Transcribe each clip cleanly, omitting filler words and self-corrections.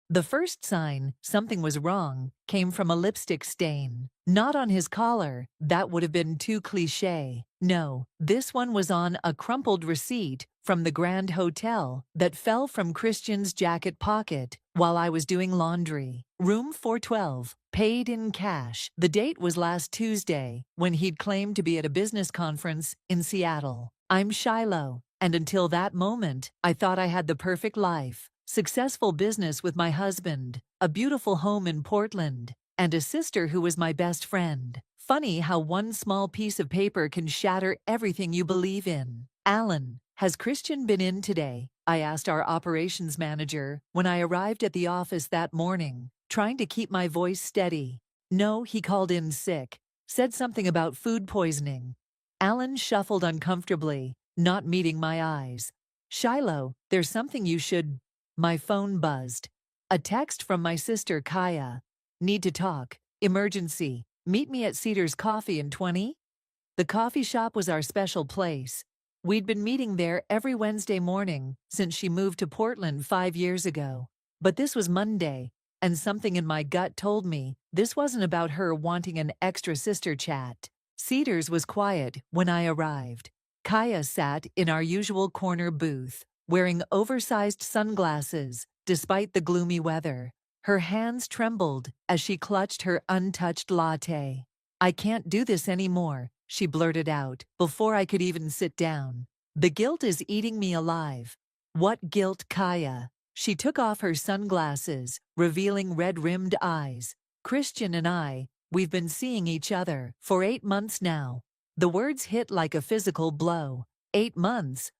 The first sign something was wrong came from a lipstick stain. Not on his collar, that would have been too cliché. No, this one was on a crumpled receipt from the Grand Hotel that fell from Christian's jacket pocket while I was doing laundry. Room 412, paid in cash. The date was last Tuesday, when he'd claimed to be at a business conference in Seattle. I'm Shiloh, and until that moment, I thought I had the perfect life. Successful business with my husband, a beautiful home in Portland, and a sister who was my best friend. Funny how one small piece of paper can shatter everything you believe in. Alan, has Christian been in today? I asked our operations manager when I arrived at the office that morning, trying to keep my voice steady. No, he called in sick. Said something about food poisoning. Alan shuffled uncomfortably, not meeting my eyes. Shiloh, there's something you should... My phone buzzed. A text from my sister Kaya. Need to talk. Emergency. Meet me at Cedar's Coffee in 20? The coffee shop was our special place. We'd been meeting there every Wednesday morning since she moved to Portland 5 years ago. But this was Monday, and something in my gut told me this wasn't about her wanting an extra sister chat. Cedar's was quiet when I arrived. Kaya sat in our usual corner booth, wearing oversized sunglasses despite the gloomy weather. Her hands trembled as she clutched her untouched latte. I can't do this anymore, she blurted out before I could even sit down. The guilt is eating me alive. What guilt, Kaya? She took off her sunglasses, revealing red-rimmed eyes. Christian and we've been seeing each other for 8 months now. The words hit like a physical blow. 8 months?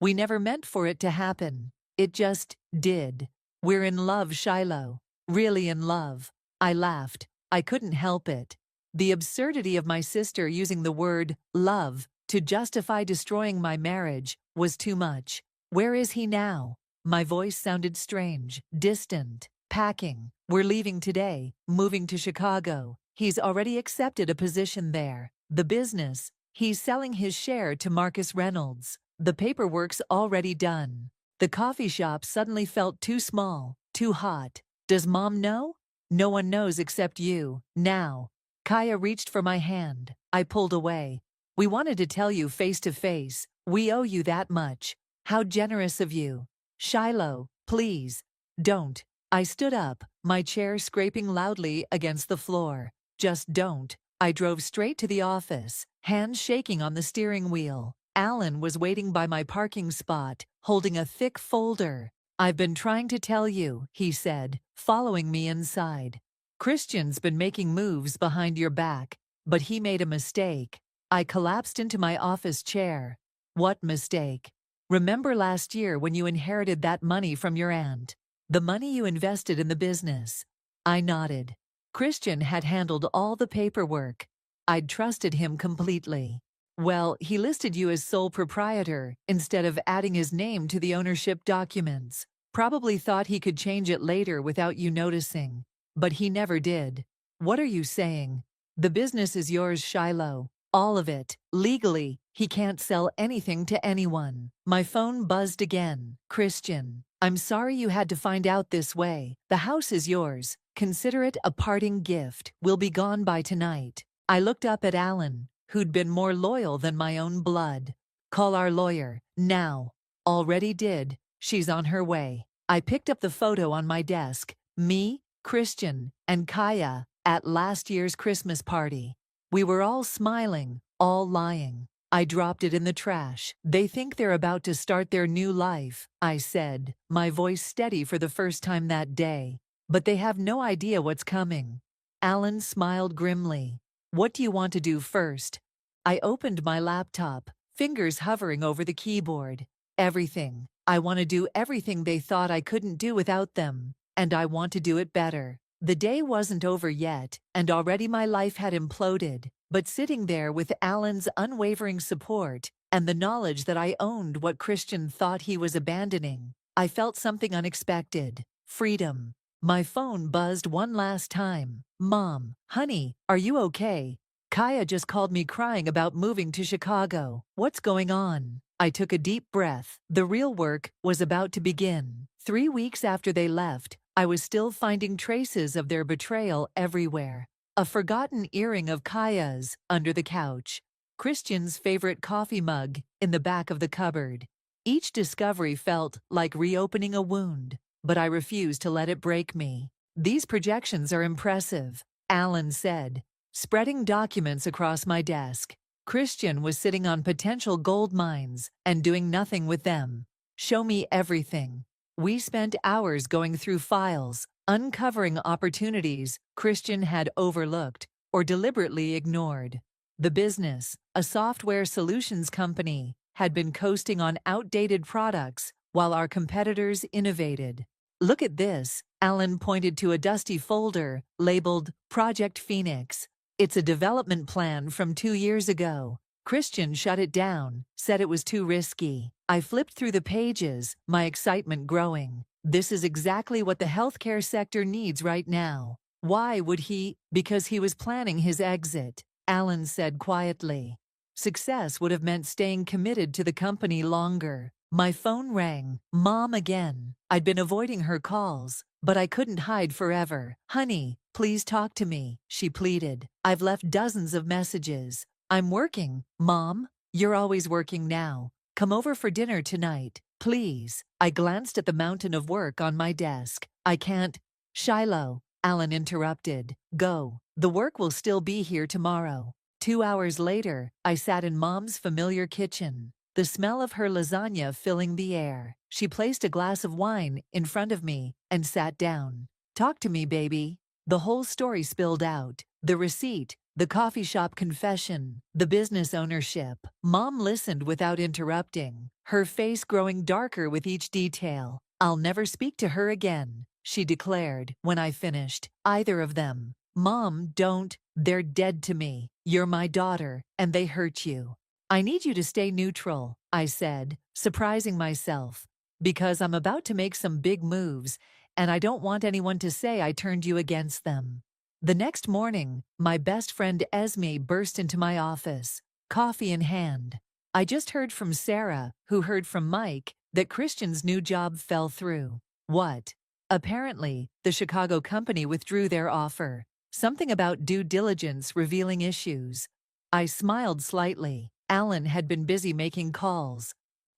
We never meant for it to happen. It just did. We're in love, Shiloh. Really in love. I laughed. I couldn't help it. The absurdity of my sister using the word love to justify destroying my marriage was too much. Where is he now? My voice sounded strange, distant. Packing. We're leaving today, moving to Chicago. He's already accepted a position there. The business. He's selling his share to Marcus Reynolds. The paperwork's already done. The coffee shop suddenly felt too small, too hot. Does Mom know? No one knows except you, now. Kaya reached for my hand. I pulled away. We wanted to tell you face to face. We owe you that much. How generous of you. Shiloh, please. Don't. I stood up, my chair scraping loudly against the floor. Just don't. I drove straight to the office, hands shaking on the steering wheel. Alan was waiting by my parking spot, holding a thick folder. I've been trying to tell you, he said, following me inside. Christian's been making moves behind your back, but he made a mistake. I collapsed into my office chair. What mistake? Remember last year when you inherited that money from your aunt? The money you invested in the business? I nodded. Christian had handled all the paperwork. I'd trusted him completely. Well, he listed you as sole proprietor instead of adding his name to the ownership documents. Probably thought he could change it later without you noticing. But he never did. What are you saying? The business is yours, Shiloh. All of it. Legally, he can't sell anything to anyone. My phone buzzed again. Christian, I'm sorry you had to find out this way. The house is yours. Consider it a parting gift. We'll be gone by tonight. I looked up at Alan, who'd been more loyal than my own blood. Call our lawyer, now. Already did. She's on her way. I picked up the photo on my desk. Me, Christian, and Kaya at last year's Christmas party. We were all smiling, all lying. I dropped it in the trash. They think they're about to start their new life, I said, my voice steady for the first time that day. But they have no idea what's coming. Alan smiled grimly. What do you want to do first? I opened my laptop, fingers hovering over the keyboard. Everything. I want to do everything they thought I couldn't do without them, and I want to do it better. The day wasn't over yet, and already my life had imploded, but sitting there with Alan's unwavering support and the knowledge that I owned what Christian thought he was abandoning, I felt something unexpected. Freedom. My phone buzzed one last time. Mom, honey, are you okay? Kaya just called me crying about moving to Chicago. What's going on? I took a deep breath. The real work was about to begin. 3 weeks after they left, I was still finding traces of their betrayal everywhere. A forgotten earring of Kaya's under the couch. Christian's favorite coffee mug in the back of the cupboard. Each discovery felt like reopening a wound, but I refused to let it break me. These projections are impressive, Alan said, spreading documents across my desk. Christian was sitting on potential gold mines and doing nothing with them. Show me everything. We spent hours going through files, uncovering opportunities Christian had overlooked or deliberately ignored. The business, a software solutions company, had been coasting on outdated products while our competitors innovated. Look at this, Alan pointed to a dusty folder labeled Project Phoenix. It's a development plan from 2 years ago. Christian shut it down, said it was too risky. I flipped through the pages, my excitement growing. This is exactly what the healthcare sector needs right now. Why would he? Because he was planning his exit, Alan said quietly. Success would have meant staying committed to the company longer. My phone rang. Mom again. I'd been avoiding her calls, but I couldn't hide forever. Honey, please talk to me, she pleaded. I've left dozens of messages. I'm working, Mom. You're always working now. Come over for dinner tonight, please. I glanced at the mountain of work on my desk. I can't. Shiloh, Alan interrupted. Go. The work will still be here tomorrow. 2 hours later, I sat in Mom's familiar kitchen, the smell of her lasagna filling the air. She placed a glass of wine in front of me and sat down. Talk to me, baby. The whole story spilled out. The receipt, the coffee shop confession, the business ownership. Mom listened without interrupting, her face growing darker with each detail. I'll never speak to her again, she declared when I finished. Either of them. Mom, don't. They're dead to me. You're my daughter, and they hurt you. I need you to stay neutral, I said, surprising myself, because I'm about to make some big moves, and I don't want anyone to say I turned you against them. The next morning, my best friend Esme burst into my office, coffee in hand. I just heard from Sarah, who heard from Mike, that Christian's new job fell through. What? Apparently, the Chicago company withdrew their offer. Something about due diligence revealing issues. I smiled slightly. Alan had been busy making calls.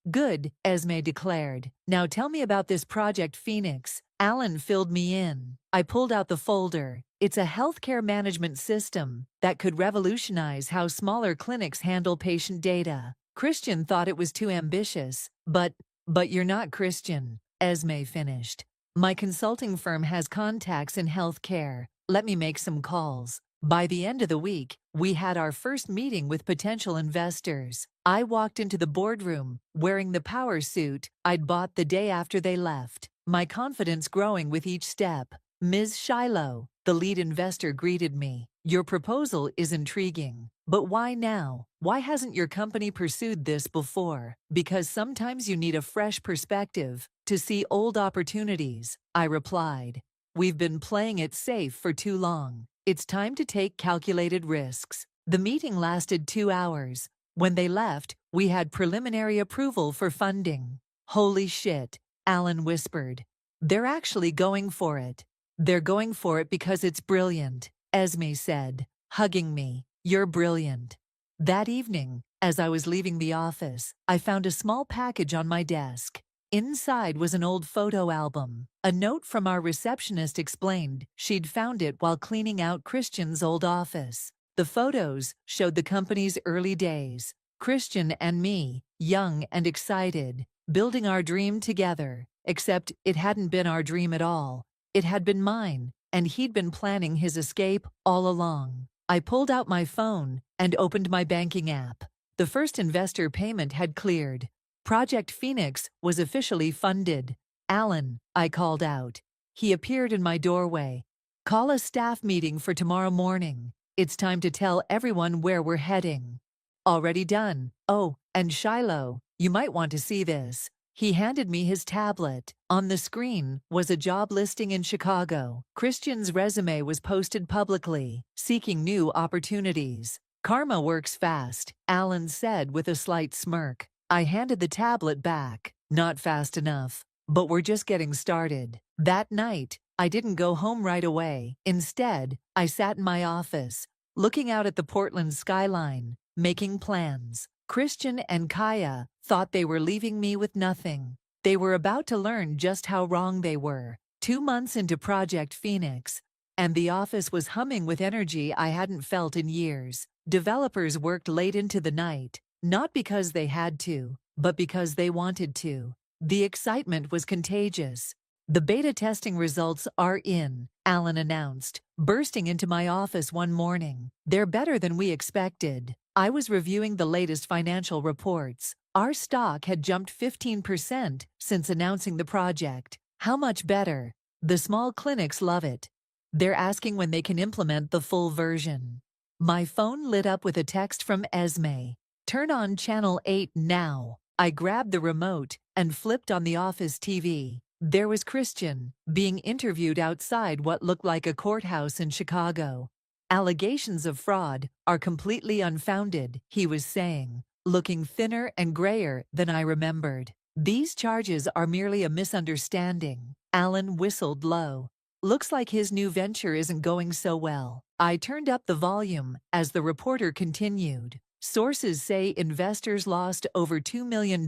Good, Esme declared. Now tell me about this Project Phoenix. Alan filled me in. I pulled out the folder. It's a healthcare management system that could revolutionize how smaller clinics handle patient data. Christian thought it was too ambitious, but you're not Christian, Esme finished. My consulting firm has contacts in healthcare. Let me make some calls. By the end of the week, we had our first meeting with potential investors. I walked into the boardroom wearing the power suit I'd bought the day after they left, my confidence growing with each step. Ms. Shiloh, the lead investor, greeted me. Your proposal is intriguing, but why now? Why hasn't your company pursued this before? Because sometimes you need a fresh perspective to see old opportunities, I replied. We've been playing it safe for too long. It's time to take calculated risks. The meeting lasted 2 hours. When they left, we had preliminary approval for funding. Holy shit, Alan whispered. They're actually going for it. They're going for it because it's brilliant, Esme said, hugging me. You're brilliant. That evening, as I was leaving the office, I found a small package on my desk. Inside was an old photo album. A note from our receptionist explained she'd found it while cleaning out Christian's old office. The photos showed the company's early days. Christian and me, young and excited, building our dream together. Except it hadn't been our dream at all. It had been mine, and he'd been planning his escape all along. I pulled out my phone and opened my banking app. The first investor payment had cleared. Project Phoenix was officially funded. Alan, I called out. He appeared in my doorway. Call a staff meeting for tomorrow morning. It's time to tell everyone where we're heading. Already done. Oh, and Shiloh, you might want to see this. He handed me his tablet. On the screen was a job listing in Chicago. Christian's resume was posted publicly, seeking new opportunities. Karma works fast, Alan said with a slight smirk. I handed the tablet back. Not fast enough. But we're just getting started. That night, I didn't go home right away. Instead, I sat in my office, looking out at the Portland skyline, making plans. Christian and Kaya thought they were leaving me with nothing. They were about to learn just how wrong they were. 2 months into Project Phoenix, and the office was humming with energy I hadn't felt in years. Developers worked late into the night, not because they had to, but because they wanted to. The excitement was contagious. The beta testing results are in, Alan announced, bursting into my office one morning. They're better than we expected. I was reviewing the latest financial reports. Our stock had jumped 15% since announcing the project. How much better? The small clinics love it. They're asking when they can implement the full version. My phone lit up with a text from Esme. Turn on channel 8 now. I grabbed the remote and flipped on the office TV. There was Christian, being interviewed outside what looked like a courthouse in Chicago. Allegations of fraud are completely unfounded, he was saying, looking thinner and grayer than I remembered. These charges are merely a misunderstanding. Alan whistled low. Looks like his new venture isn't going so well. I turned up the volume as the reporter continued. Sources say investors lost over $2 million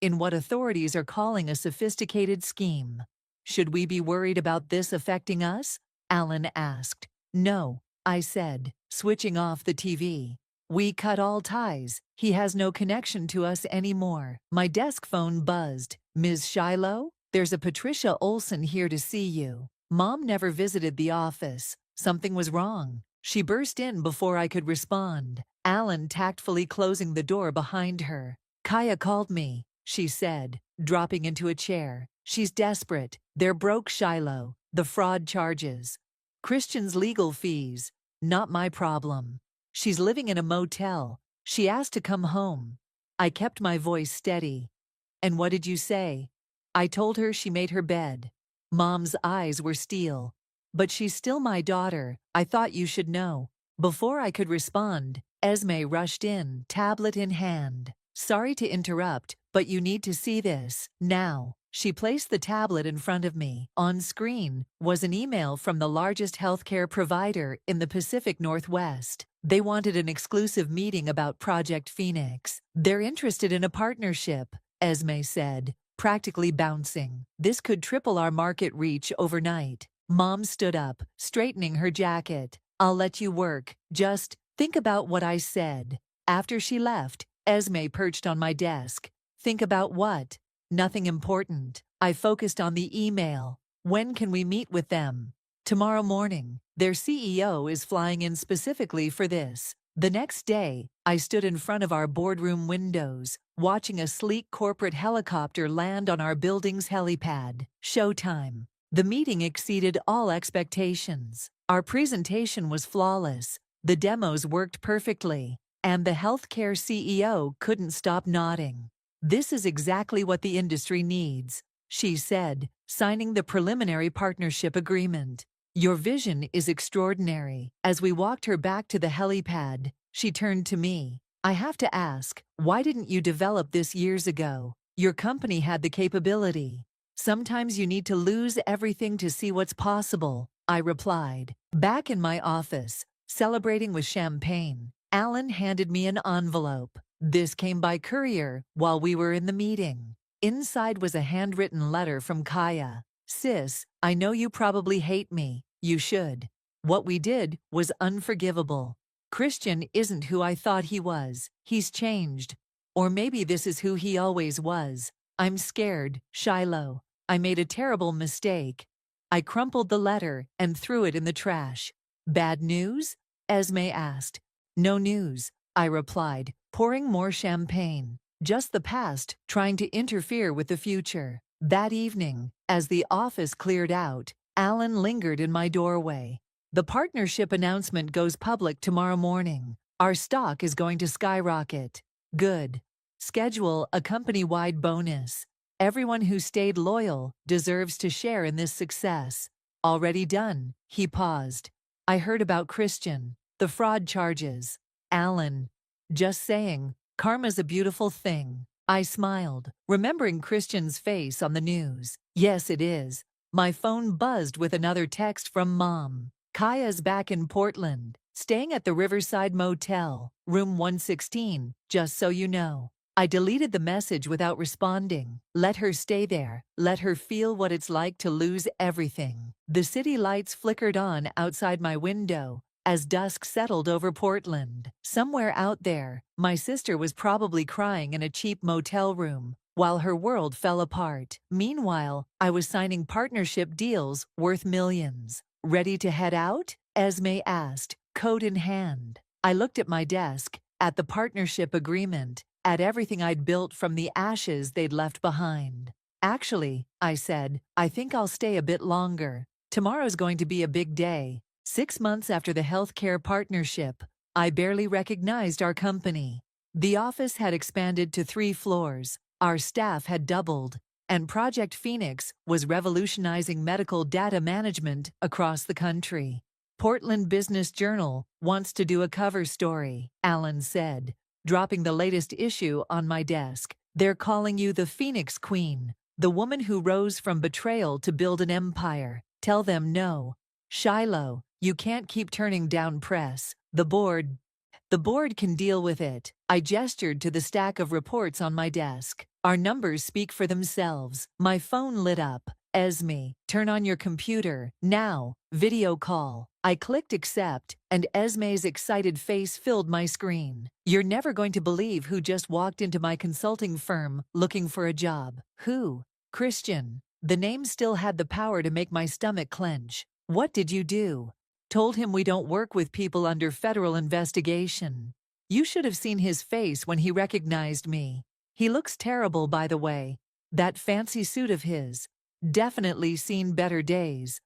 in what authorities are calling a sophisticated scheme. Should we be worried about this affecting us? Alan asked. No, I said, switching off the TV. We cut all ties. He has no connection to us anymore. My desk phone buzzed. Ms. Shiloh, there's a Patricia Olson here to see you. Mom never visited the office. Something was wrong. She burst in before I could respond, Alan tactfully closing the door behind her. Kaya called me, she said, dropping into a chair. She's desperate. They're broke, Shiloh. The fraud charges. Christian's legal fees. Not my problem. She's living in a motel. She asked to come home. I kept my voice steady. And what did you say? I told her she made her bed. Mom's eyes were steel. But she's still my daughter. I thought you should know. Before I could respond, Esme rushed in, tablet in hand. Sorry to interrupt, but you need to see this. Now. She placed the tablet in front of me. On screen was an email from the largest healthcare provider in the Pacific Northwest. They wanted an exclusive meeting about Project Phoenix. They're interested in a partnership, Esme said, practically bouncing. This could triple our market reach overnight. Mom stood up, straightening her jacket. I'll let you work. Just think about what I said. After she left, Esme perched on my desk. Think about what? Nothing important. I focused on the email. When can we meet with them? Tomorrow morning. Their CEO is flying in specifically for this. The next day, I stood in front of our boardroom windows, watching a sleek corporate helicopter land on our building's helipad. Showtime. The meeting exceeded all expectations. Our presentation was flawless. The demos worked perfectly, and the healthcare CEO couldn't stop nodding. This is exactly what the industry needs, she said, signing the preliminary partnership agreement. Your vision is extraordinary. As we walked her back to the helipad, she turned to me. I have to ask, why didn't you develop this years ago? Your company had the capability. Sometimes you need to lose everything to see what's possible, I replied. Back in my office, celebrating with champagne, Alan handed me an envelope. This came by courier while we were in the meeting. Inside was a handwritten letter from Kaya. Sis, I know you probably hate me. You should. What we did was unforgivable. Christian isn't who I thought he was. He's changed. Or maybe this is who he always was. I'm scared, Shiloh. I made a terrible mistake. I crumpled the letter and threw it in the trash. Bad news? Esme asked. No news, I replied, pouring more champagne. Just the past, trying to interfere with the future. That evening, as the office cleared out, Alan lingered in my doorway. The partnership announcement goes public tomorrow morning. Our stock is going to skyrocket. Good. Schedule a company-wide bonus. Everyone who stayed loyal deserves to share in this success. Already done, he paused. I heard about Christian, the fraud charges. Alan. Just saying, karma's a beautiful thing. I smiled, remembering Christian's face on the news. Yes, it is. My phone buzzed with another text from Mom. Kaya's back in Portland, staying at the Riverside Motel, room 116, just so you know. I deleted the message without responding. Let her stay there. Let her feel what it's like to lose everything. The city lights flickered on outside my window as dusk settled over Portland. Somewhere out there, my sister was probably crying in a cheap motel room while her world fell apart. Meanwhile, I was signing partnership deals worth millions. Ready to head out? Esme asked, coat in hand. I looked at my desk, at the partnership agreement, at everything I'd built from the ashes they'd left behind. Actually, I said, I think I'll stay a bit longer. Tomorrow's going to be a big day. 6 months after the healthcare partnership, I barely recognized our company. The office had expanded to 3 floors, our staff had doubled, and Project Phoenix was revolutionizing medical data management across the country. Portland Business Journal wants to do a cover story, Alan said, dropping the latest issue on my desk. They're calling you the Phoenix Queen, the woman who rose from betrayal to build an empire. Tell them no. Shiloh, you can't keep turning down press. The board can deal with it. I gestured to the stack of reports on my desk. Our numbers speak for themselves. My phone lit up. Esme, turn on your computer, now, video call. I clicked accept, and Esme's excited face filled my screen. You're never going to believe who just walked into my consulting firm looking for a job. Who? Christian. The name still had the power to make my stomach clench. What did you do? Told him we don't work with people under federal investigation. You should have seen his face when he recognized me. He looks terrible, by the way. That fancy suit of his. Definitely seen better days.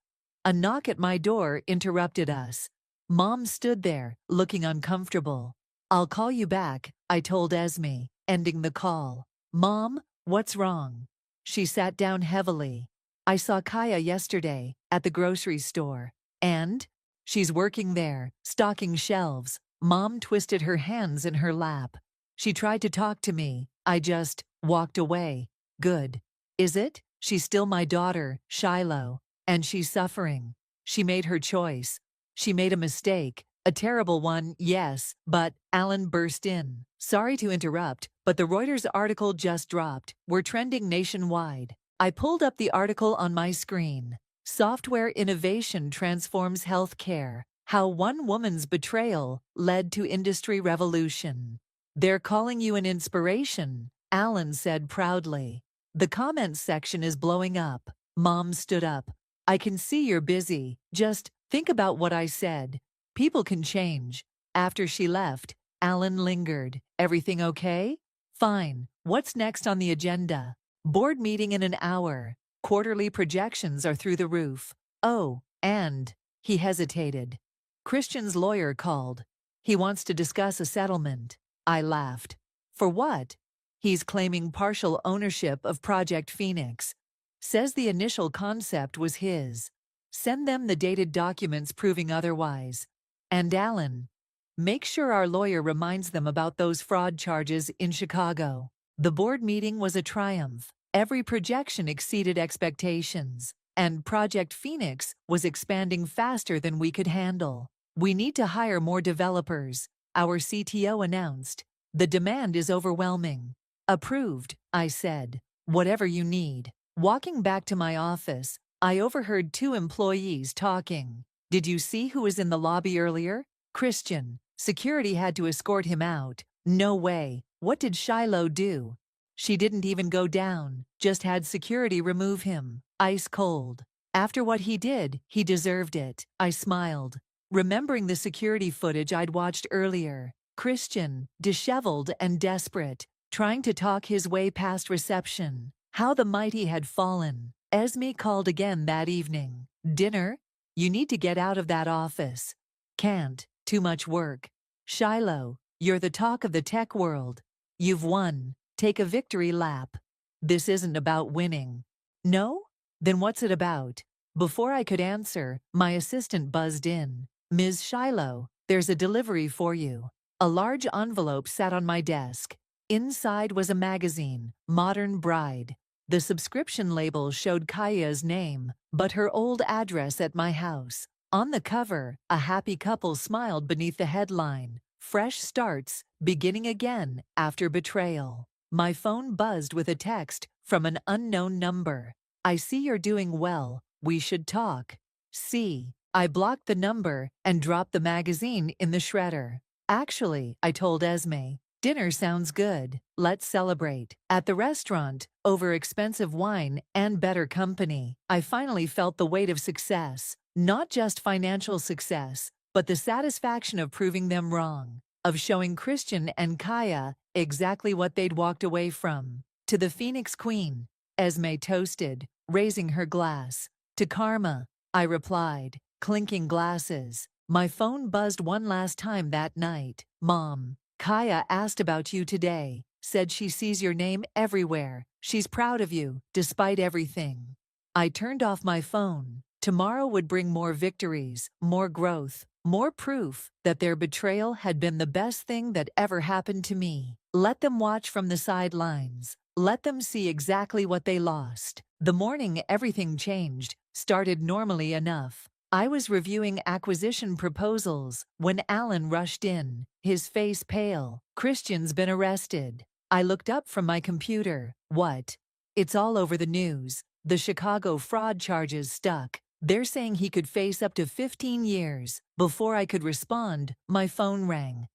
A knock at my door interrupted us. Mom stood there, looking uncomfortable. I'll call you back, I told Esme, ending the call. Mom, what's wrong? She sat down heavily. I saw Kaya yesterday, at the grocery store. And? She's working there, stocking shelves. Mom twisted her hands in her lap. She tried to talk to me. I just walked away. Good. Is it? She's still my daughter, Shiloh, and she's suffering. She made her choice. She made a mistake. A terrible one, yes, but Alan burst in. Sorry to interrupt, but the Reuters article just dropped. We're trending nationwide. I pulled up the article on my screen. Software innovation transforms healthcare. How one woman's betrayal led to industry revolution. They're calling you an inspiration, Alan said proudly. The comments section is blowing up. Mom stood up. I can see you're busy. Just think about what I said. People can change. After she left, Alan lingered. Everything okay? Fine. What's next on the agenda? Board meeting in an hour. Quarterly projections are through the roof. Oh, and he hesitated. Christian's lawyer called. He wants to discuss a settlement. I laughed. For what? He's claiming partial ownership of Project Phoenix. Says the initial concept was his. Send them the dated documents proving otherwise. And Alan, make sure our lawyer reminds them about those fraud charges in Chicago. The board meeting was a triumph. Every projection exceeded expectations, and Project Phoenix was expanding faster than we could handle. We need to hire more developers, our CTO announced. The demand is overwhelming. Approved, I said. Whatever you need. Walking back to my office, I overheard 2 employees talking. Did you see who was in the lobby earlier? Christian. Security had to escort him out. No way. What did Shiloh do? She didn't even go down, just had security remove him. Ice cold. After what he did, he deserved it. I smiled, remembering the security footage I'd watched earlier. Christian, disheveled and desperate, trying to talk his way past reception. How the mighty had fallen. Esme called again that evening. Dinner? You need to get out of that office. Can't. Too much work. Shiloh, you're the talk of the tech world. You've won. Take a victory lap. This isn't about winning. No? Then what's it about? Before I could answer, my assistant buzzed in. Ms. Shiloh, there's a delivery for you. A large envelope sat on my desk. Inside was a magazine, Modern Bride. The subscription label showed Kaya's name, but her old address at my house. On the cover, a happy couple smiled beneath the headline, "Fresh Starts, Beginning Again After Betrayal." My phone buzzed with a text from an unknown number. "I see you're doing well. We should talk." See, I blocked the number and dropped the magazine in the shredder. "Actually," I told Esme, "dinner sounds good. Let's celebrate." At the restaurant, over expensive wine and better company, I finally felt the weight of success. Not just financial success, but the satisfaction of proving them wrong, of showing Christian and Kaya exactly what they'd walked away from. "To the Phoenix Queen," Esme toasted, raising her glass. "To Karma," I replied, clinking glasses. My phone buzzed one last time that night. "Mom, Kaya asked about you today, said she sees your name everywhere. She's proud of you, despite everything." I turned off my phone. Tomorrow would bring more victories, more growth, more proof that their betrayal had been the best thing that ever happened to me. Let them watch from the sidelines. Let them see exactly what they lost. The morning everything changed started normally enough. I was reviewing acquisition proposals when Alan rushed in, his face pale. "Christian's been arrested." I looked up from my computer. "What?" "It's all over the news. The Chicago fraud charges stuck. They're saying he could face up to 15 years. Before I could respond, my phone rang.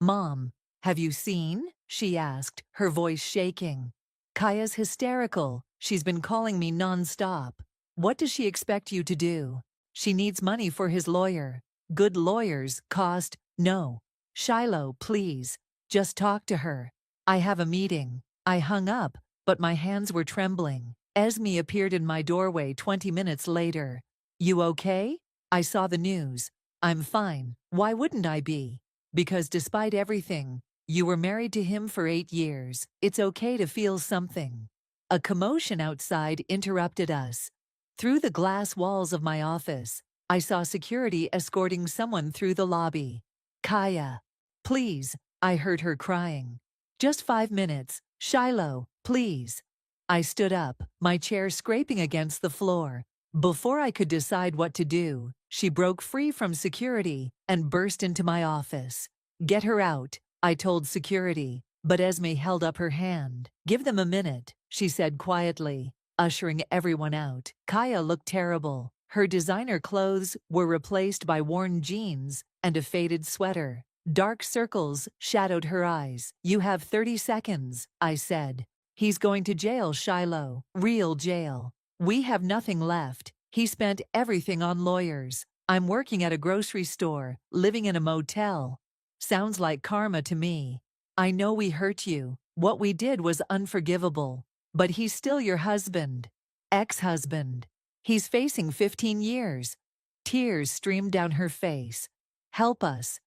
"Mom, have you seen?" she asked, her voice shaking. "Kaya's hysterical. She's been calling me nonstop." "What does she expect you to do?" "She needs money for his lawyer." "Good lawyers cost—" "No. Shiloh, please. Just talk to her. I have a meeting." I hung up, but my hands were trembling. Esme appeared in my doorway 20 minutes later. "You okay?" "I saw the news." "I'm fine. Why wouldn't I be?" "Because despite everything, you were married to him for 8 years. It's okay to feel something." A commotion outside interrupted us. Through the glass walls of my office, I saw security escorting someone through the lobby. "Kaya, please," I heard her crying. "Just 5 minutes. Shiloh, please." I stood up, my chair scraping against the floor. Before I could decide what to do, she broke free from security and burst into my office. "Get her out," I told security, but Esme held up her hand. "Give them a minute," she said quietly, ushering everyone out. Kaya looked terrible. Her designer clothes were replaced by worn jeans and a faded sweater. Dark circles shadowed her eyes. "You have 30 seconds, I said. "He's going to jail, Shiloh. Real jail. We have nothing left. He spent everything on lawyers. I'm working at a grocery store, living in a motel. Sounds like karma to me. I know we hurt you. What we did was unforgivable. But he's still your husband. Ex-husband. He's facing 15 years. Tears streamed down her face. "Help us.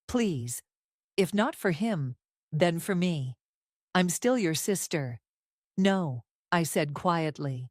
Please. If not for him, then for me. I'm still your sister." "No," I said quietly.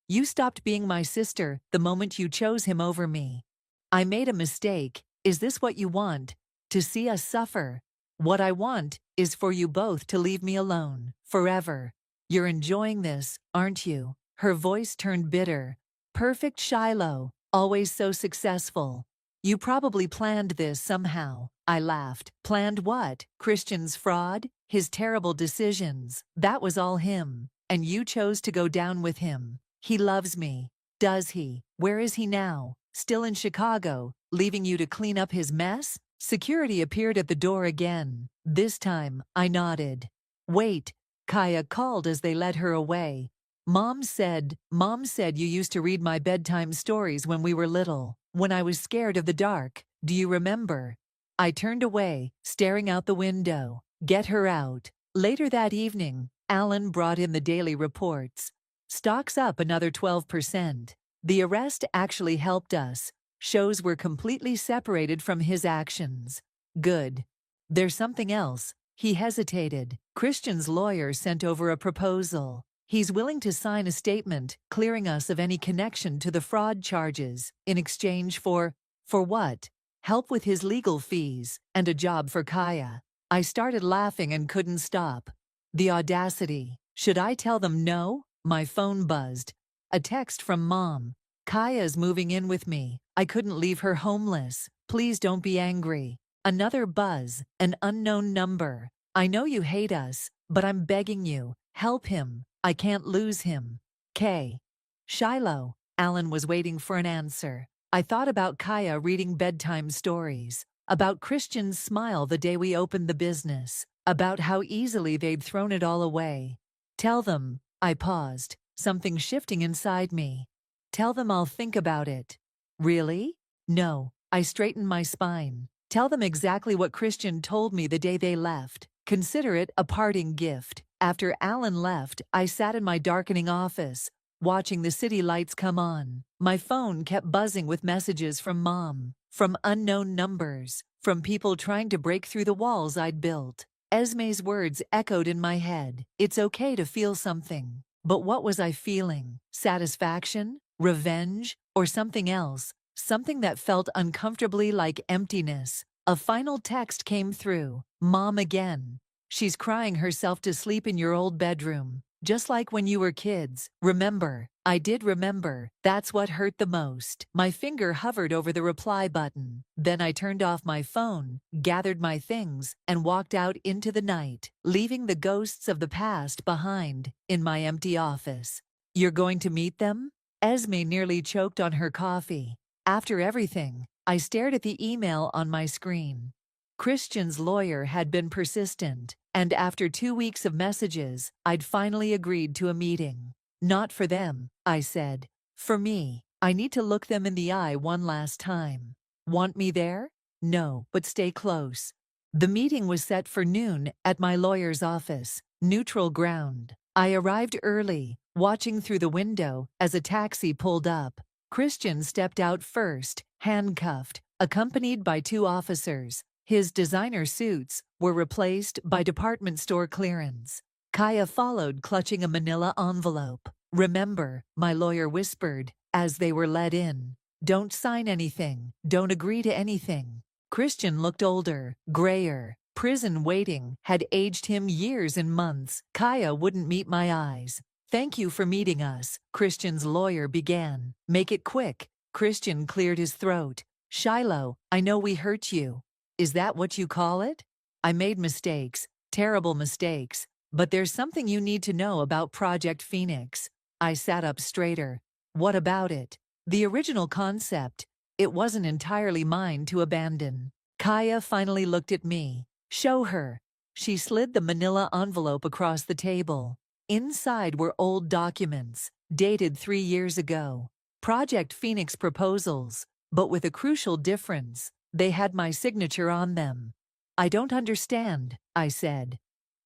"You stopped being my sister the moment you chose him over me. I made a mistake. Is this what you want? To see us suffer? What I want is for you both to leave me alone, forever. You're enjoying this, aren't you?" Her voice turned bitter. "Perfect Shiloh, always so successful. You probably planned this somehow." I laughed. "Planned what? Christian's fraud? His terrible decisions? That was all him. And you chose to go down with him. He loves me. Does he? Where is he now? Still in Chicago, leaving you to clean up his mess?" Security appeared at the door again. This time, I nodded. "Wait," Kaya called as they led her away. Mom said you used to read my bedtime stories when we were little, when I was scared of the dark. Do you remember?" I turned away, staring out the window. "Get her out." Later that evening, Alan brought in the daily reports. Stocks up another 12%. The arrest actually helped us. Shows were completely separated from his actions. Good. There's something else. He hesitated. Christian's lawyer sent over a proposal. He's willing to sign a statement clearing us of any connection to the fraud charges in exchange for what? Help with his legal fees and a job for Kaya. I started laughing and couldn't stop. The audacity. Should I tell them no? My phone buzzed. A text from Mom. Kaya's moving in with me. I couldn't leave her homeless. Please don't be angry. Another buzz. An unknown number. I know you hate us, but I'm begging you. Help him. I can't lose him. K. Shiloh. Alan was waiting for an answer. I thought about Kaya reading bedtime stories, about Christian's smile the day we opened the business, about how easily they'd thrown it all away. Tell them, I paused, something shifting inside me. Tell them I'll think about it. Really? No, I straightened my spine. Tell them exactly what Christian told me the day they left. Consider it a parting gift. After Alan left, I sat in my darkening office, watching the city lights come on. My phone kept buzzing with messages from Mom, from unknown numbers, from people trying to break through the walls I'd built. Esme's words echoed in my head. It's okay to feel something. But what was I feeling? Satisfaction? Revenge? Or something else? Something that felt uncomfortably like emptiness. A final text came through. Mom again. She's crying herself to sleep in your old bedroom. Just like when you were kids. Remember. I did remember. That's what hurt the most. My finger hovered over the reply button. Then I turned off my phone, gathered my things, and walked out into the night, leaving the ghosts of the past behind in my empty office. You're going to meet them? Esme nearly choked on her coffee. After everything, I stared at the email on my screen. Christian's lawyer had been persistent, and after 2 weeks of messages, I'd finally agreed to a meeting. Not for them, I said. For me. I need to look them in the eye one last time. Want me there? No, but stay close. The meeting was set for noon at my lawyer's office, neutral ground. I arrived early, watching through the window as a taxi pulled up. Christian stepped out first, handcuffed, accompanied by 2 officers. His designer suits were replaced by department store clearance. Kaya followed, clutching a manila envelope. Remember, my lawyer whispered, as they were led in. Don't sign anything. Don't agree to anything. Christian looked older, grayer. Prison waiting had aged him years and months. Kaya wouldn't meet my eyes. Thank you for meeting us, Christian's lawyer began. Make it quick. Christian cleared his throat. Shiloh, I know we hurt you. Is that what you call it? I made mistakes, terrible mistakes, but there's something you need to know about Project Phoenix. I sat up straighter. What about it? The original concept. It wasn't entirely mine to abandon. Kaya finally looked at me. Show her. She slid the manila envelope across the table. Inside were old documents, dated 3 years ago. Project Phoenix proposals, but with a crucial difference. They had my signature on them. I don't understand, I said.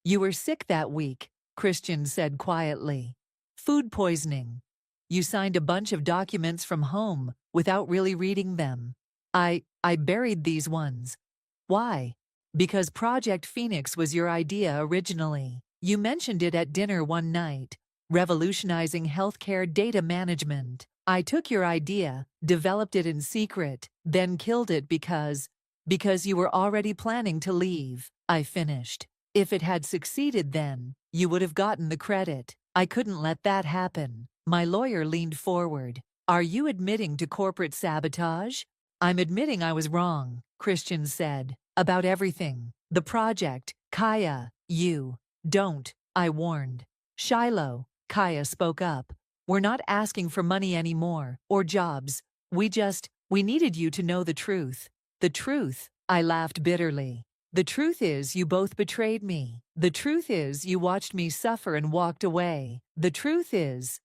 You were sick that week, Christian said quietly. Food poisoning. You signed a bunch of documents from home without really reading them. I buried these ones. Why? Because Project Phoenix was your idea originally. You mentioned it at dinner one night. Revolutionizing healthcare data management. I took your idea, developed it in secret, then killed it because you were already planning to leave, I finished. If it had succeeded then, you would have gotten the credit. I couldn't let that happen. My lawyer leaned forward. Are you admitting to corporate sabotage? I'm admitting I was wrong, Christian said. About everything. The project, Kaya, you. Don't, I warned. Shiloh, Kaya spoke up. We're not asking for money anymore, or jobs. We needed you to know the truth. The truth, I laughed bitterly. The truth is you both betrayed me. The truth is you watched me suffer and walked away. The truth is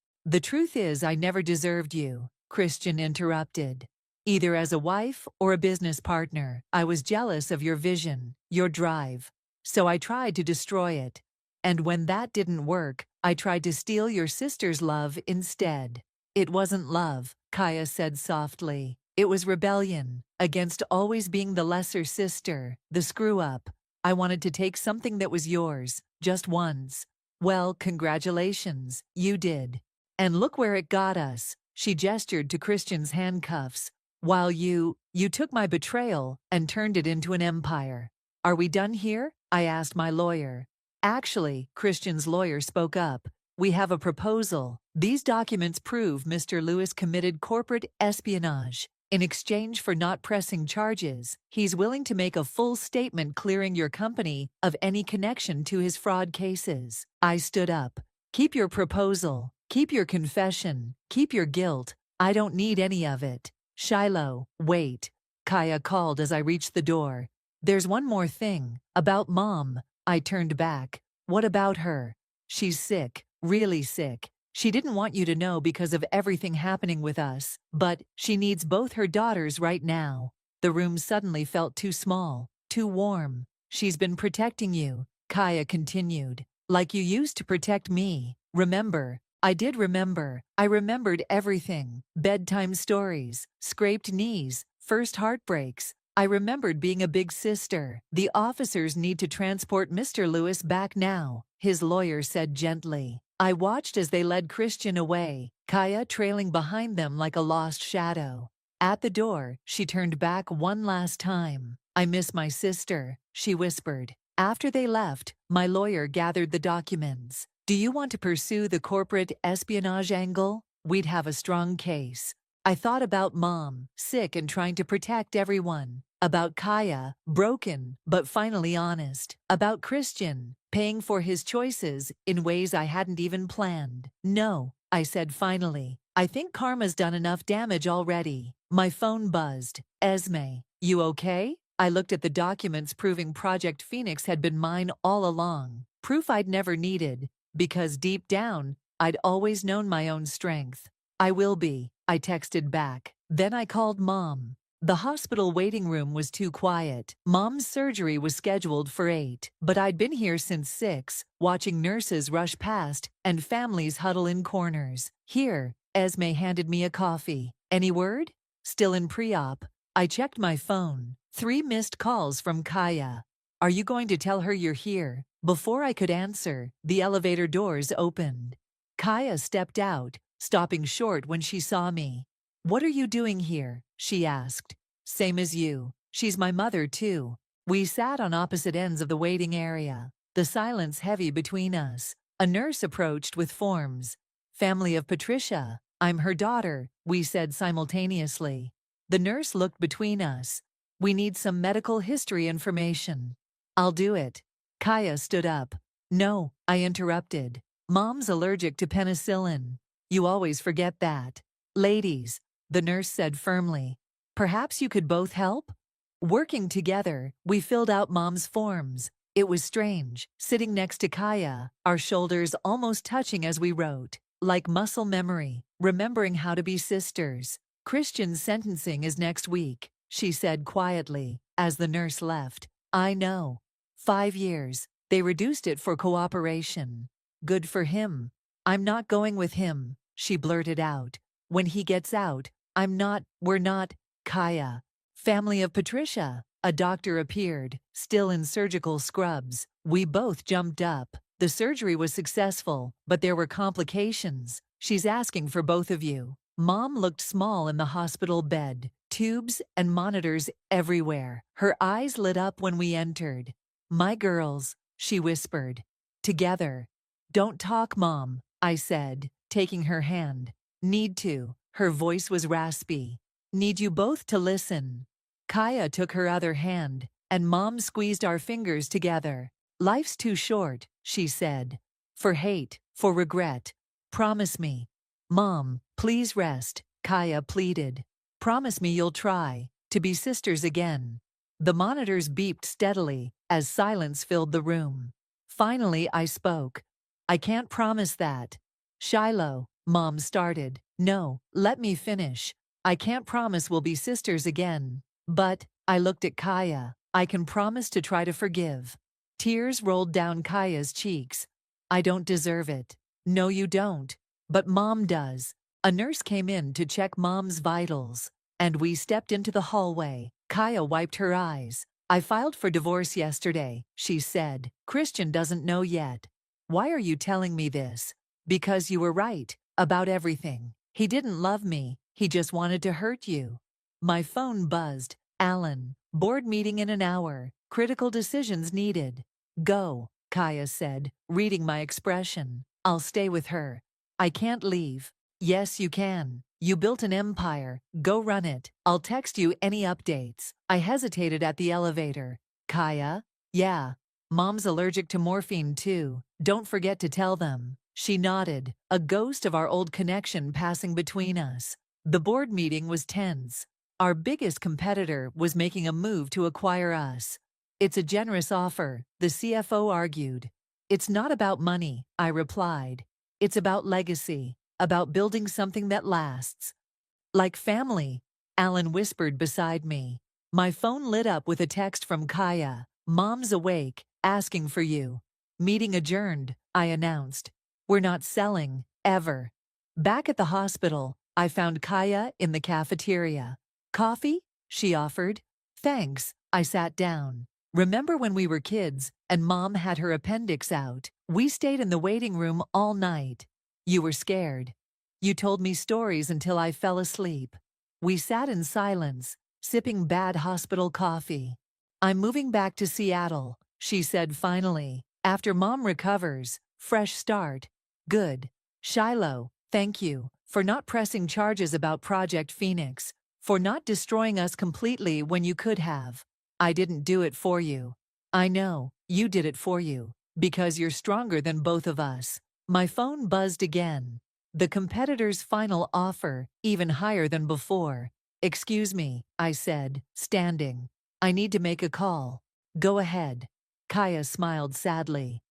I never deserved you, Christian interrupted. Either as a wife or a business partner, I was jealous of your vision, your drive. So I tried to destroy it. And when that didn't work, I tried to steal your sister's love instead. It wasn't love, Kaya said softly. It was rebellion, against always being the lesser sister, the screw-up. I wanted to take something that was yours, just once. Well, congratulations, you did. And look where it got us. She gestured to Christian's handcuffs. While you took my betrayal and turned it into an empire. Are we done here? I asked my lawyer. Actually, Christian's lawyer spoke up. We have a proposal. These documents prove Mr. Lewis committed corporate espionage. In exchange for not pressing charges, he's willing to make a full statement clearing your company of any connection to his fraud cases. I stood up. Keep your proposal. Keep your confession. Keep your guilt. I don't need any of it. Shiloh, wait. Kaya called as I reached the door. There's one more thing. About Mom. I turned back. What about her? She's sick. Really sick. She didn't want you to know because of everything happening with us, but she needs both her daughters right now. The room suddenly felt too small, too warm. She's been protecting you, Kaya continued, like you used to protect me. Remember? I did remember. I remembered everything. Bedtime stories, scraped knees, first heartbreaks. I remembered being a big sister. The officers need to transport Mr. Lewis back now, his lawyer said gently. I watched as they led Christian away, Kaya trailing behind them like a lost shadow. At the door, she turned back one last time. I miss my sister, she whispered. After they left, my lawyer gathered the documents. Do you want to pursue the corporate espionage angle? We'd have a strong case. I thought about Mom, sick and trying to protect everyone. About Kaya, broken, but finally honest. About Christian, paying for his choices in ways I hadn't even planned. No, I said finally. I think karma's done enough damage already. My phone buzzed. Esme, you okay? I looked at the documents proving Project Phoenix had been mine all along. Proof I'd never needed, because deep down, I'd always known my own strength. I will be, I texted back. Then I called Mom. The hospital waiting room was too quiet. Mom's surgery was scheduled for 8, but I'd been here since 6, watching nurses rush past and families huddle in corners. Here, Esme handed me a coffee. Any word? Still in pre-op. I checked my phone. 3 missed calls from Kaya. Are you going to tell her you're here? Before I could answer, the elevator doors opened. Kaya stepped out, stopping short when she saw me. What are you doing here? She asked. Same as you. She's my mother, too. We sat on opposite ends of the waiting area, the silence heavy between us. A nurse approached with forms. Family of Patricia. I'm her daughter, we said simultaneously. The nurse looked between us. We need some medical history information. I'll do it. Kaya stood up. No, I interrupted. Mom's allergic to penicillin. You always forget that. Ladies, the nurse said firmly. Perhaps you could both help? Working together, we filled out Mom's forms. It was strange, sitting next to Kaya, our shoulders almost touching as we wrote. Like muscle memory, remembering how to be sisters. Christian's sentencing is next week, she said quietly, as the nurse left. I know. 5 years. They reduced it for cooperation. Good for him. I'm not going with him, she blurted out. When he gets out, we're not, Kaya. Family of Patricia. A doctor appeared, still in surgical scrubs. We both jumped up. The surgery was successful, but there were complications. She's asking for both of you. Mom looked small in the hospital bed, tubes and monitors everywhere. Her eyes lit up when we entered. My girls, she whispered. Together. Don't talk, Mom, I said, taking her hand. Need to. Her voice was raspy. Need you both to listen. Kaya took her other hand, and Mom squeezed our fingers together. Life's too short, she said. For hate, for regret. Promise me. Mom, please rest, Kaya pleaded. Promise me you'll try to be sisters again. The monitors beeped steadily as silence filled the room. Finally, I spoke. I can't promise that. Shiloh, Mom started. No, let me finish. I can't promise we'll be sisters again. But, I looked at Kaya, I can promise to try to forgive. Tears rolled down Kaya's cheeks. I don't deserve it. No, you don't. But Mom does. A nurse came in to check Mom's vitals, and we stepped into the hallway. Kaya wiped her eyes. I filed for divorce yesterday, she said. Christian doesn't know yet. Why are you telling me this? Because you were right about everything. He didn't love me. He just wanted to hurt you. My phone buzzed. Alan, board meeting in an hour. Critical decisions needed. Go, Kaya said, reading my expression. I'll stay with her. I can't leave. Yes, you can. You built an empire. Go run it. I'll text you any updates. I hesitated at the elevator. Kaya? Yeah. Mom's allergic to morphine too. Don't forget to tell them. She nodded, a ghost of our old connection passing between us. The board meeting was tense. Our biggest competitor was making a move to acquire us. It's a generous offer, the CFO argued. It's not about money, I replied. It's about legacy, about building something that lasts. Like family, Alan whispered beside me. My phone lit up with a text from Kaya. Mom's awake, asking for you. Meeting adjourned, I announced. We're not selling, ever. Back at the hospital, I found Kaya in the cafeteria. Coffee? She offered. Thanks, I sat down. Remember when we were kids and Mom had her appendix out? We stayed in the waiting room all night. You were scared. You told me stories until I fell asleep. We sat in silence, sipping bad hospital coffee. I'm moving back to Seattle, she said finally. After Mom recovers, fresh start. Good. Shiloh, thank you for not pressing charges about Project Phoenix, for not destroying us completely when you could have. I didn't do it for you. I know, you did it for you, because you're stronger than both of us. My phone buzzed again. The competitor's final offer, even higher than before. Excuse me, I said, standing. I need to make a call. Go ahead. Kaya smiled sadly.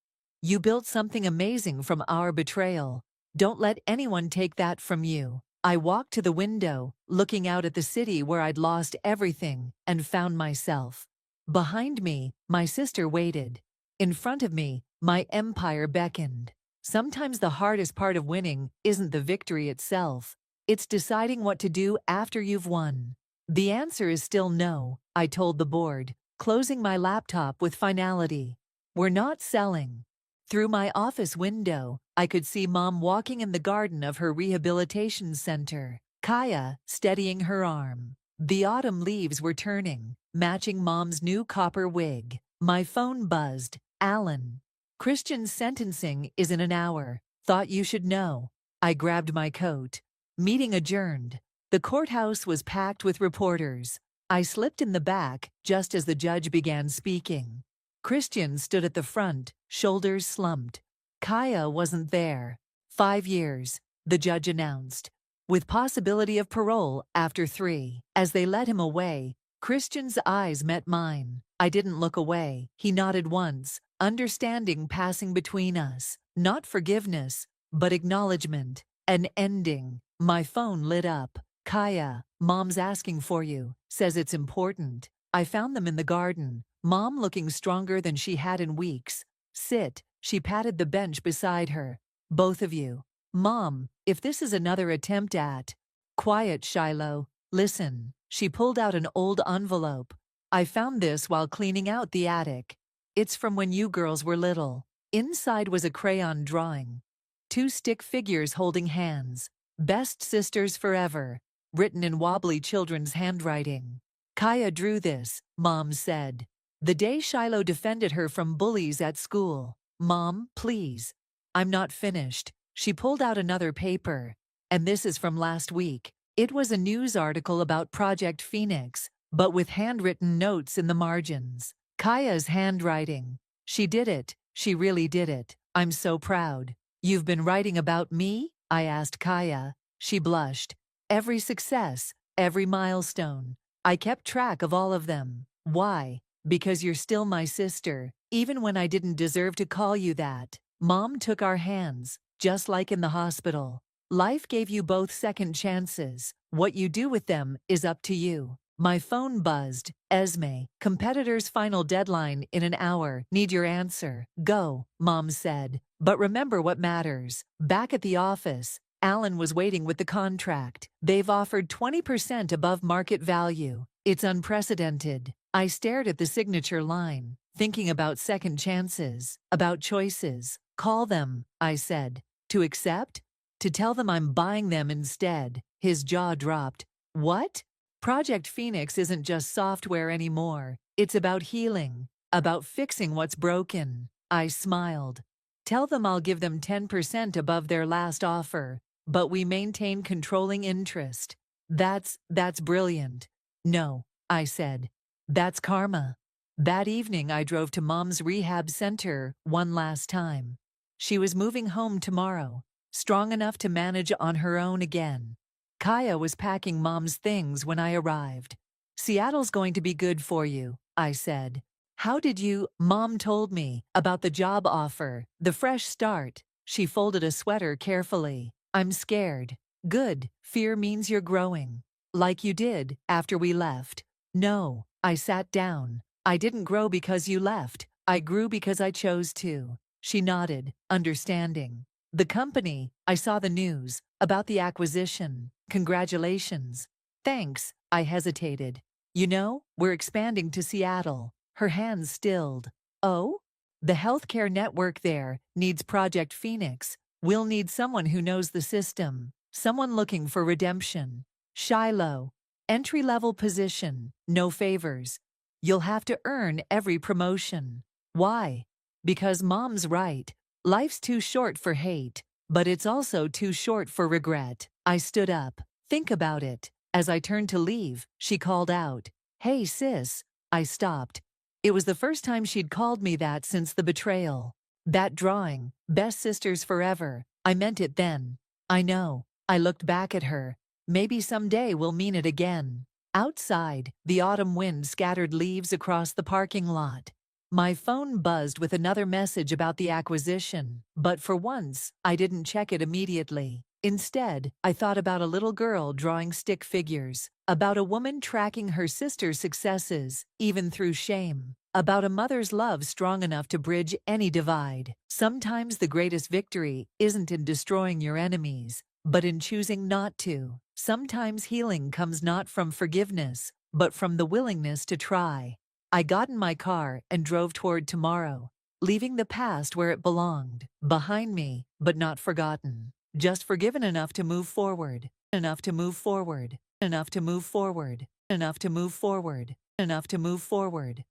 You built something amazing from our betrayal. Don't let anyone take that from you. I walked to the window, looking out at the city where I'd lost everything, and found myself. Behind me, my sister waited. In front of me, my empire beckoned. Sometimes the hardest part of winning isn't the victory itself. It's deciding what to do after you've won. The answer is still no, I told the board, closing my laptop with finality. We're not selling. Through my office window, I could see Mom walking in the garden of her rehabilitation center, Kaya steadying her arm. The autumn leaves were turning, matching Mom's new copper wig. My phone buzzed. Alan. Christian's sentencing is in an hour. Thought you should know. I grabbed my coat. Meeting adjourned. The courthouse was packed with reporters. I slipped in the back just as the judge began speaking. Christian stood at the front, shoulders slumped. Kaya wasn't there. 5 years, the judge announced, with possibility of parole after 3. As they led him away, Christian's eyes met mine. I didn't look away. He nodded once, understanding passing between us. Not forgiveness, but acknowledgement. An ending. My phone lit up. Kaya, Mom's asking for you. Says it's important. I found them in the garden. Mom looking stronger than she had in weeks. Sit. She patted the bench beside her. Both of you. Mom, if this is another attempt at... Quiet, Shiloh. Listen. She pulled out an old envelope. I found this while cleaning out the attic. It's from when you girls were little. Inside was a crayon drawing. 2 stick figures holding hands. Best sisters forever. Written in wobbly children's handwriting. Kaya drew this, Mom said. The day Shiloh defended her from bullies at school. Mom, please. I'm not finished. She pulled out another paper. And this is from last week. It was a news article about Project Phoenix, but with handwritten notes in the margins. Kaya's handwriting. She did it. She really did it. I'm so proud. You've been writing about me? I asked Kaya. She blushed. Every success, every milestone. I kept track of all of them. Why? Because you're still my sister, even when I didn't deserve to call you that. Mom took our hands, just like in the hospital. Life gave you both second chances. What you do with them is up to you. My phone buzzed. Esme, competitor's final deadline in an hour. Need your answer. Go, Mom said. But remember what matters. Back at the office, Alan was waiting with the contract. They've offered 20% above market value. It's unprecedented. I stared at the signature line, thinking about second chances, about choices. Call them, I said. To accept? To tell them I'm buying them instead. His jaw dropped. What? Project Phoenix isn't just software anymore. It's about healing, about fixing what's broken. I smiled. Tell them I'll give them 10% above their last offer, but we maintain controlling interest. That's brilliant. No, I said. That's karma. That evening I drove to Mom's rehab center one last time. She was moving home tomorrow, strong enough to manage on her own again. Kaya was packing Mom's things when I arrived. Seattle's going to be good for you, I said. How did you? Mom told me about the job offer, the fresh start. She folded a sweater carefully. I'm scared. Good. Fear means you're growing. Like you did after we left. No, I sat down. I didn't grow because you left. I grew because I chose to. She nodded, understanding. The company, I saw the news about the acquisition. Congratulations. Thanks, I hesitated. You know, we're expanding to Seattle. Her hands stilled. Oh? The healthcare network there needs Project Phoenix. We'll need someone who knows the system. Someone looking for redemption. Shiloh. Entry-level position. No favors. You'll have to earn every promotion. Why? Because Mom's right. Life's too short for hate, but it's also too short for regret. I stood up. Think about it. As I turned to leave, she called out, "Hey, sis." I stopped. It was the first time she'd called me that since the betrayal. That drawing, Best Sisters Forever, I meant it then. I know. I looked back at her. Maybe someday we'll mean it again. Outside, the autumn wind scattered leaves across the parking lot. My phone buzzed with another message about the acquisition, but for once, I didn't check it immediately. Instead, I thought about a little girl drawing stick figures, about a woman tracking her sister's successes, even through shame, about a mother's love strong enough to bridge any divide. Sometimes the greatest victory isn't in destroying your enemies, but in choosing not to. Sometimes healing comes not from forgiveness, but from the willingness to try. I got in my car and drove toward tomorrow, leaving the past where it belonged, behind me, but not forgotten. Just forgiven enough to move forward, enough to move forward, enough to move forward, enough to move forward, enough to move forward.